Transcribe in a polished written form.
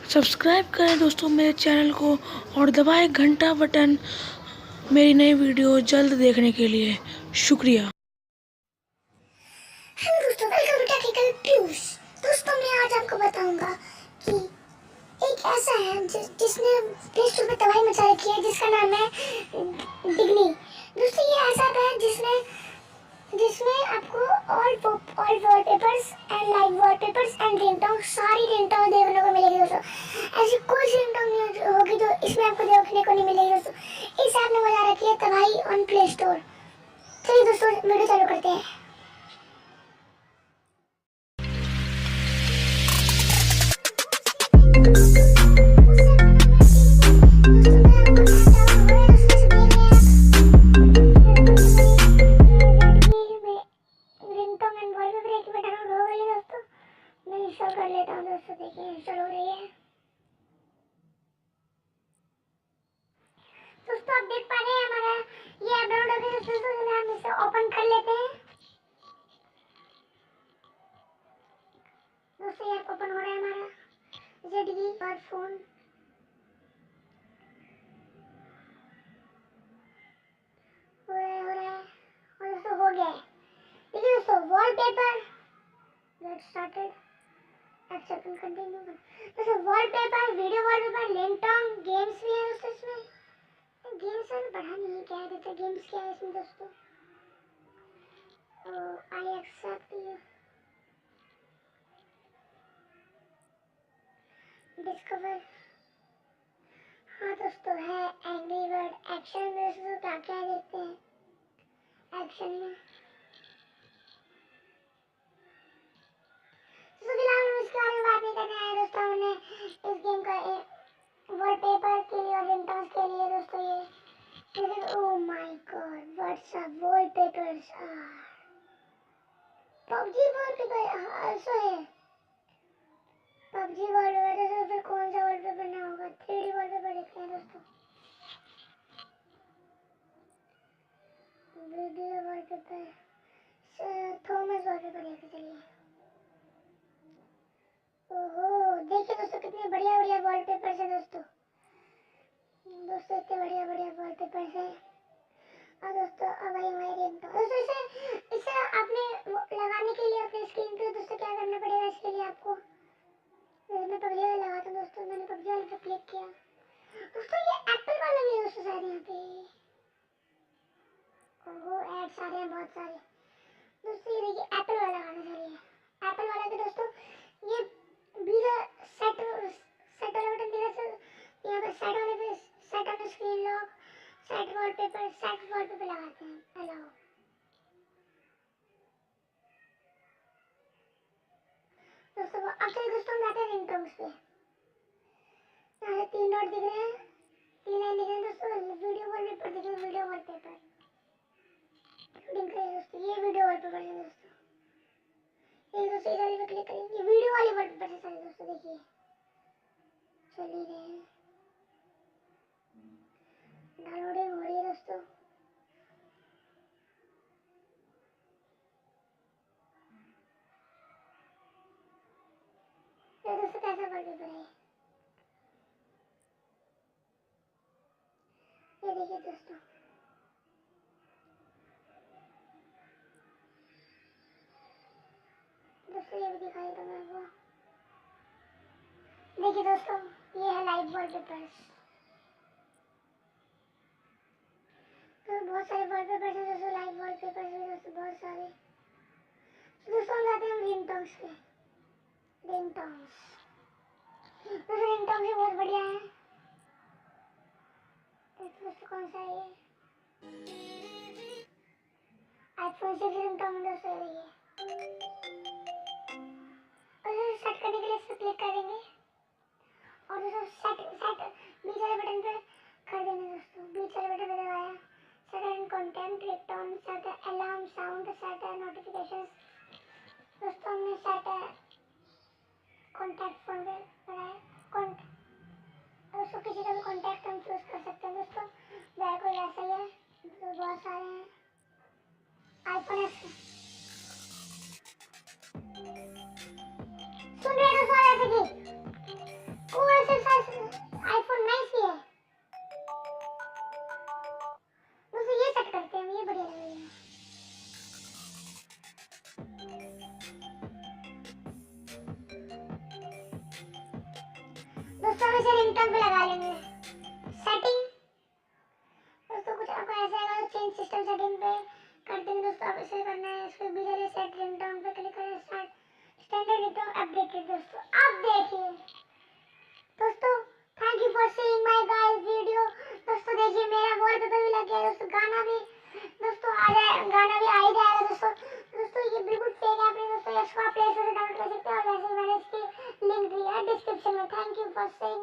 Subscribe करें दोस्तों मेरे चैनल को और दबाएं घंटा बटन मेरी नई वीडियो जल्द देखने के लिए। शुक्रिया। हेलो दोस्तों, वेलकम टू टेक्निकल ट्यूब्स। दोस्तों मैं आज आपको बताऊंगा कि एक ऐसा है जिसने प्ले स्टोर में तबाही मचा रखी है, जिसका नाम है डिग्नी। दोस्तों ये ऐसा है जिसमें आपको all wallpapers and live wallpapers and ringtone, सारी रिंगटोन देखने को मिलेगी दोस्तों। ऐसी कोई रिंगटोन नहीं होगी जो इसमें आपको देखने को नहीं मिलेगी दोस्तों। इस ऐप ने मचा रखी है तबाही ऑन प्ले स्टोर। चलिए दोस्तों वीडियो चालू करते हैं। कर लेता हूँ दोस्तों, देखिए इंस्टॉल हो रही है। दोस्तों आप देख पा रहे हैं हमारा ये ऐप डाउनलोड हो गया दोस्तों। हम इसे ओपन कर लेते हैं दोस्तों। ये ऐप ओपन हो रहा है हमारा ज़ेडगी और फोन हो रहा है और दोस्तों हो गया है। देखिए दोस्तों wallpaper get started, accept and continue. दोस्तों वॉलपेपर, वीडियो वॉलपेपर, लिंकटोन, गेम्स भी है दोस्तों इसमें। गेम्स में पढ़ा नहीं है क्या है दोस्तों, गेम्स क्या है इसमें दोस्तों। I accept you, discover. हाँ दोस्तों है एंग्री बर्ड, एक्शन में दोस्तों क्या क्या है देखते हैं। एक्शन में दोस्तों फिलहाल हम इसके बारे में बात नहीं करने आए दोस्तों। हमने इस गेम का वॉलपेपर के लिए और रिंगटोन्स के लिए दोस्तों ये oh my god what's a wallpapers are PUBG wallpaper also है। पबजी वॉलपेपर दोस्तों, फिर कौन सा वॉलपेपर ना होगा। 3D वॉलपेपर देखते हैं दोस्तों। वीडियो वॉलपेपर, थॉमस वॉलपेपर देखते चलिए। ओहो देखिए दोस्तों कितने बढ़िया बढ़िया वॉलपेपर्स हैं दोस्तों। दोस्तों इतने बढ़िया बढ़िया वॉलपेपर्स हैं। और दोस्तों अब आई हमारी रिंगटोन दोस्तों। इसे आपने लगाने के लिए अपने स्क्रीन पे दोस्तों क्या करना पड़ेगा। इसके लिए आपको मैं पबजी वाला लगाता हूँ दोस्तों। मैंने पबजी वाले पे क्लिक किया दोस्तों। ये एप्पल वाला भी है दोस्तों शायद यहाँ पे। ओहो एड्स आ रहे हैं बहुत सारे दोस्तों। ये देखिए एप्पल वाला गाना चलिए। एप्पल वाला तो दोस्तों ये बीजा सेट वाला बटन दिखा सर यहाँ पे। सेट वाले पे set on screen lock, set wallpaper लगाते हैं। अलाउ दोस्तों। अब चलिए दोस्तों हम जाते हैं रिंगटोन्स पे। यहाँ से 3 डॉट दिख रहे हैं, 3 लाइन दिख रहे हैं दोस्तों। वीडियो वॉलपेपर दिख रहे हैं, वीडियो वॉलपेपर दिख रहे हैं दोस्तों। ये वीडियो वॉलपेपर है दोस्तों। ये दोस्तों इस वाले पे क्लिक करेंगे, वीडियो वाले वॉलपेपर है सारे दोस्तों। देखिए चल ही रहे हैं, डाउनलोडिंग हो रही है दोस्तों। ये दोस्तों कैसा वॉलपेपर है ये देखिए दोस्तों। दोस्तों ये भी दिखाई दो मेरे को। देखिए दोस्तों ये है लाइव वॉलपेपर्स। तो बहुत सारे वॉलपेपर्स हैं दोस्तों, लाइव वॉलपेपर्स भी दोस्तों बहुत सारे। तो दोस्तों हम जाते हैं रिंगटोन्स पे। रिंगटोन्स दोस्तों, रिंगटोन्स भी बहुत बढ़िया है दोस्तों। कौन सा है ये, आईफोन 6 रिंगटोन दोस्तों। ये और सेट करने के लिए इस पर क्लिक करेंगे और दोस्तों सेट बीच वाले बटन पे कर देंगे दोस्तों। बीच वाले बटन पे दबाया, set and content, ringtone, set alarm sound, set notifications दोस्तों। हमने सेट कॉन्टैक्ट फोन पे बनाया। दोस्तों किसी का भी कॉन्टैक्ट हम चूज कर सकते हैं दोस्तों। मेरा कोई ऐसा ही है तो बहुत सारे हैं। आईफोन एक्स सुन रहे दोस्तों, ऐसे कि कोई दोस्तों हम इसे रिंगटोन पे लगा लेंगे। सेटिंग दोस्तों कुछ आपको ऐसा आएगा, चेंज सिस्टम सेटिंग पे कर देंगे दोस्तों। आप इसे करना है, इसको भी जरिए सेट रिंगटोन पे क्लिक करें, स्टार्ट स्टैंडर्ड रिंगटोन अपडेटेड। दोस्तों अब देखिए दोस्तों, thank you for seeing my guys video. दोस्तों देखिए मेरा वॉलपेपर भी लग गया दोस्तों, गाना भी दोस्तों आ जाए, गाना भी आ ही जाएगा दोस्तों। दोस्तों ये बिल्कुल फेक ऐप है दोस्तों, इसको आप प्ले स्टोर से डाउनलोड कर सकते हैं और वैसे ही मैंने इसकी लिंक दी है डिस्क्रिप्शन में। Thank you for seeing.